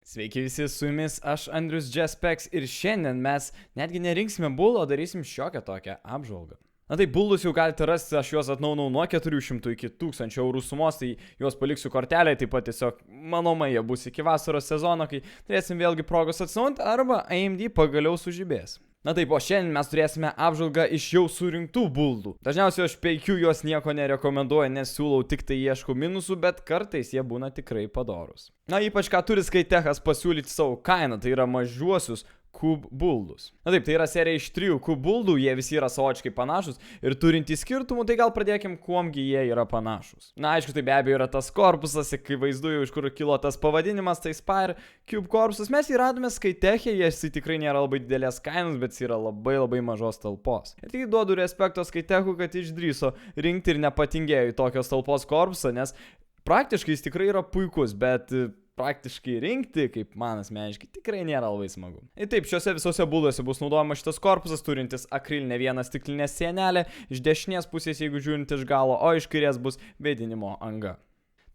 Sveiki visi, su jumis aš Andrius Jaspeks ir šiandien mes netgi nerinksime bulų, o darysim šiokią tokią apžvalgą. Na tai buldus jau galite rasti, aš juos atnaunau nuo 400 iki 1000 eurų sumos, tai juos paliksiu kortelėje, taip pat tiesiog mano jie bus iki vasaros sezono, kai turėsim vėlgi progos atsinaujinti arba AMD pagaliau sužibės. Na taip, o šiandien mes turėsime apžvalgą iš jau surinktų buldų. Dažniausiai aš peikiu juos nieko nerekomenduoju, nes siūlau tik tai ieškau minusų, bet kartais jie būna tikrai padorus. Na ypač ką turi Skytechas pasiūlyti savo kainą, tai yra mažuosius Cube buldus. Na taip, tai yra serija iš 3 Cube buldų, jie visi yra savotiškai panašus ir turintys skirtumų, tai gal pradėkim, kuomgi jie yra panašus. Na aišku, tai be abejo yra tas korpusas, kai vaizduoju, iš kur kilo tas pavadinimas, tai Spire Cube korpusas. Mes jį radome Skytech'e, jis tikrai nėra labai didelės kainos, bet jis yra labai mažos talpos. Ir tik duodu respekto Skytech'ui, kad išdrįso rinkti ir nepatingėjo į tokios talpos korpusą, nes praktiškai jis tikrai yra puikus, bet praktiškai rinkti, kaip man asmeniškai, tikrai nėra labai smagu. Ir taip, šiuose visose bulduose bus naudojamas šitas korpusas, turintis akrilinę vieną stiklinę sienelę, iš dešinės pusės, jeigu žiūrint iš galo, o iš kairės bus vėdinimo anga.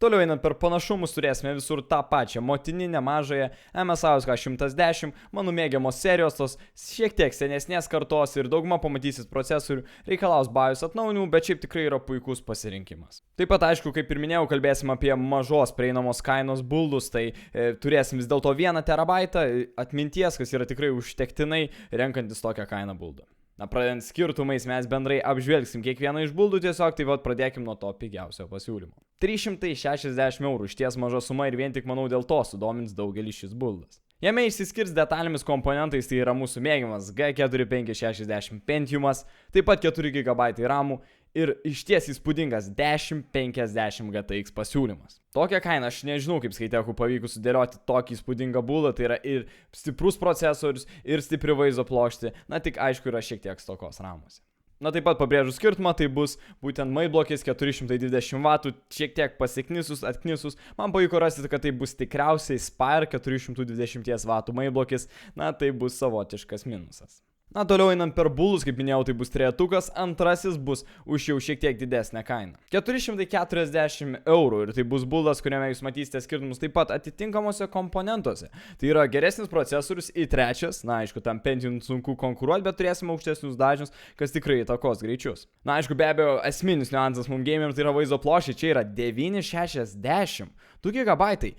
Toliau einant per panašumus turėsime visur tą pačią motininę mažąją MSI K110, mano mėgiamos serijos, tos šiek tiek senesnės kartos ir dauguma pamatysit procesorių reikalaus BIOS atnaujinimų, bet šiaip tikrai yra puikus pasirinkimas. Taip pat aišku, kaip ir minėjau, kalbėsim apie mažos prieinamos kainos buldus, tai turėsim vis dėlto 1 terabaitą atminties, kas yra tikrai užtektinai renkantis tokią kainą buldą. Na, pradedant skirtumais, mes bendrai apžvelgsim kiekvieną iš buldų tiesiog, tai pradėkim nuo to pigiausio pasiūlymo. 360 eurų, išties maža suma ir vien tik manau dėl to sudomins daugelį šis buldas. Jame išsiskirs detalėmis komponentais, tai yra mūsų mėgiamas G4560 Pentiumas, taip pat 4 GB RAM ir išties įspūdingas 1050 GTX pasiūlymas. Tokią kainą aš nežinau, kaip Skytech'ui pavyko sudėlioti tokį įspūdingą buldą, tai yra ir stiprus procesorius, ir stipri vaizdo plokštė, na tik aišku yra šiek tiek stokos ramuose. Na taip pat pabrėžus skirtumą, tai bus būtent mailblokis 420 W, šiek tiek pasiknisus, atknisus. Man pavyko rasti, kad tai bus tikriausiai Spire 420 W mailblokis, na tai bus savotiškas minusas. Na toliau einant per buldus, kaip minėjau, tai bus trejetukas, antrasis bus už jau šiek tiek didesnę kainą. 440 eurų ir tai bus buldas, kuriame jūs matysite skirtumus taip pat atitinkamuose komponentuose. Tai yra geresnis procesorius i3, na aišku, tam Pentium sunku konkuruoti, bet turėsime aukštesnius dažnius, kas tikrai įtakos greičius. Na aišku, be abejo, esminis niuansas mums gameriams tai yra vaizdo plokštė, čia yra 960, 2 GB.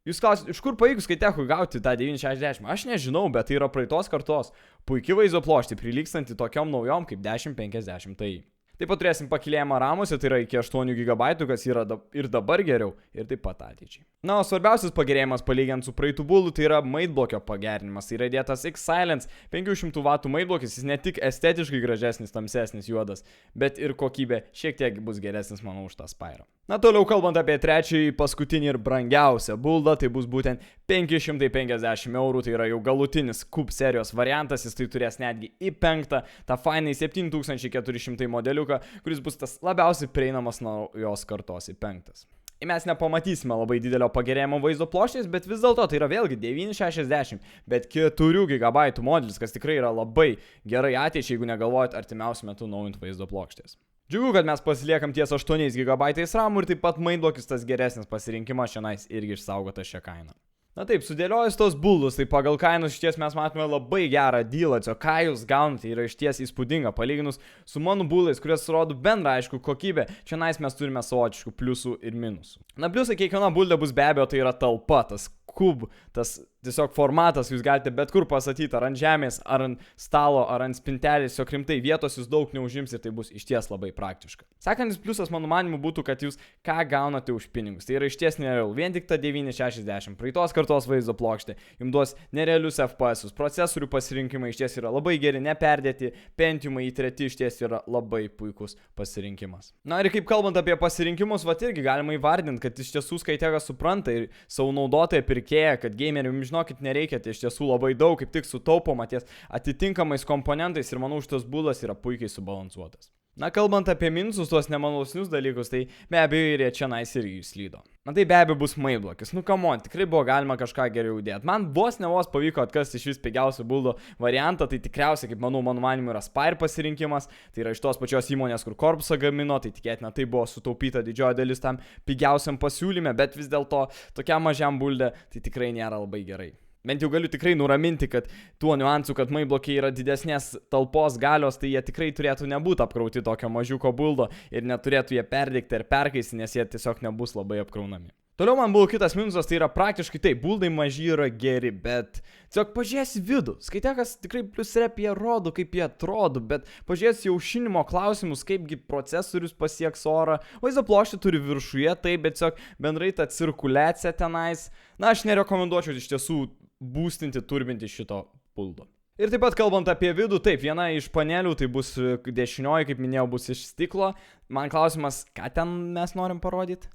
Jūs klausit, iš kur pavyko Skytech'ui gauti tą 960? Aš nežinau, bet tai yra praeitos kartos puikiai vaizdo plokštė, prilygstanti tokiom naujom kaip 1050 Ti. Taip pat turėsim pakilėjimą ramuose, tai yra iki 8 GB, kas yra ir dabar geriau, ir taip pat ateičiai. Na, o svarbiausias pagerėjimas palyginant su praeitų buldu, tai yra mailblokio pagerinimas. Tai yra įdėtas X-Silence 500 W mailblokis, jis ne tik estetiškai gražesnis, tamsesnis, juodas, bet ir kokybė šiek tiek bus geresnis, manau, už tą Spire. Na, toliau kalbant apie trečiąjį, paskutinį ir brangiausią buldą, tai bus būtent 550 eurų, tai yra jau galutinis Cube serijos variantas, jis tai turės netgi i5, tą fainai 7400 modeliuką, kuris bus tas labiausiai prieinamas naujos kartos i5. Mes nepamatysime labai didelio pagerėjimo vaizdo plokštės, bet vis dėlto tai yra vėlgi 960, bet 4 GB modelis, kas tikrai yra labai gerai ateičiai, jeigu negalvojat artimiausiu metu naujinti vaizdo plokštės. Džiugu, kad mes pasiliekam ties 8 GB RAM ir taip pat mailblokis tas geresnis pasirinkimas šiandien irgi išsaugota šią kainą. Na taip, sudėliojus tos buldus, tai pagal kainos išties mes matome labai gerą dealą, o ką jūs gaunate yra išties įspūdinga palyginus su mano buldais, kurias rodo bendrą aišku kokybę, čia mes turime savotiškų pliusų ir minusų. Na pliusai kiekviena buldė bus be abejo, tai yra talpa, tas Cube, tas tiesiog formatas, jūs galite bet kur pasakyti, ar ant žemės, ar ant stalo, ar ant spintelės, tiesiog rimtai vietos jūs daug neužims ir tai bus išties labai praktiška. Sekantis pliusas mano manimu būtų, kad jūs ką gaunate už pinigus, tai yra išties nerealu, vien tik ta 960, praeitos kartos vaizdo plokštė, jums duos nerealius FPS, procesorių pasirinkimai išties yra labai geri, neperdėti, Pentiumai i3 išties yra labai puikus pasirinkimas. Na ir kaip kalbant apie pasirinkimus, irgi galima įvardinti, kad iš tiesų Skytech'as supranta ir savo naudotoją pirkėją, kad gameriam, žinokit, nereikia, tai iš tiesų labai daug, kaip tik sutaupoma ties atitinkamais komponentais ir manau, šitas buldas yra puikiai subalansuotas. Na, kalbant apie minusus, tuos nemalosnius dalykus, tai be abejo ir jie čia nais irgi slydo. Na tai be abejo bus mailblokis. Nu, come on, tikrai buvo galima kažką geriau dėti. Man vos pavyko atkasti iš vis pigiausio buldo variantą, tai tikriausiai, kaip manau, mano manimu, yra Spire pasirinkimas. Tai yra iš tos pačios įmonės, kur korpusą gamino, tai tikėtina tai buvo sutaupyta didžioji dalis tam pigiausiam pasiūlyme, bet vis dėlto tokiam mažiam bulde tai tikrai nėra labai gerai. Bent jau galiu tikrai nuraminti, kad tuo niuansu, kad mailblokiai yra didesnės talpos galios, tai jie tikrai turėtų nebūti apkrauti tokio mažiuko buldo ir neturėtų jie perdegti ir perkaisti, nes jie tiesiog nebus labai apkraunami. Toliau man buvo kitas minusas, tai yra praktiškai taip, buldai maži yra geri, bet tiesiog pažiūrėsi vidų. Skaitekas tikrai plus rep jie rodo, kaip jie atrodo, bet pažiūrėsi aušinimo klausimus, kaipgi procesorius pasieks orą. Vaizdo ploštį turi viršuje, taip, bet tiesiog bendrai ta cirkuliacija tenais. Na, aš nerekomenduočiau iš tiesų boostinti, turbinti šito buldo. Ir taip pat kalbant apie vidų, taip, viena iš panelių, tai bus dešinioji, kaip minėjau, bus iš stiklo. Man klausimas, ką ten mes norim parodyti?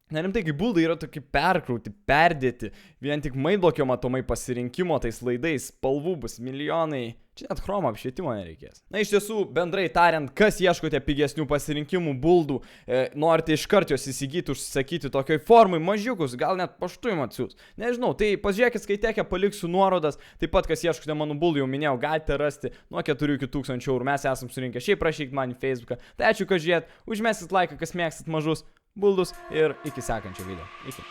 Nerimtai, kai buldai yra tokie perkrauti, perdėti, vien tik mailblokio matomai pasirinkimo tais laidais, spalvų bus milijonai, čia net chromo apšvietimo nereikės. Na iš tiesų, bendrai tariant, kas ieškote pigesnių pasirinkimų buldų, norite iškart jos įsigyti, užsisakyti tokioj formai, mažiukus, gal net paštu jums atsiūs. Nežinau, tai pažiūrėkit, skaitėke, paliksiu nuorodas, taip pat kas ieškote mano buldų, jau minėjau, galite rasti nuo 4 iki 1000 eurų, mes esam surinkę, šiaip rašykit man į Facebooką, tai ačiū, kad žiūrėt, užmesit laiką, kas mėgstat mažus buldus ir iki sekančio video. Iki.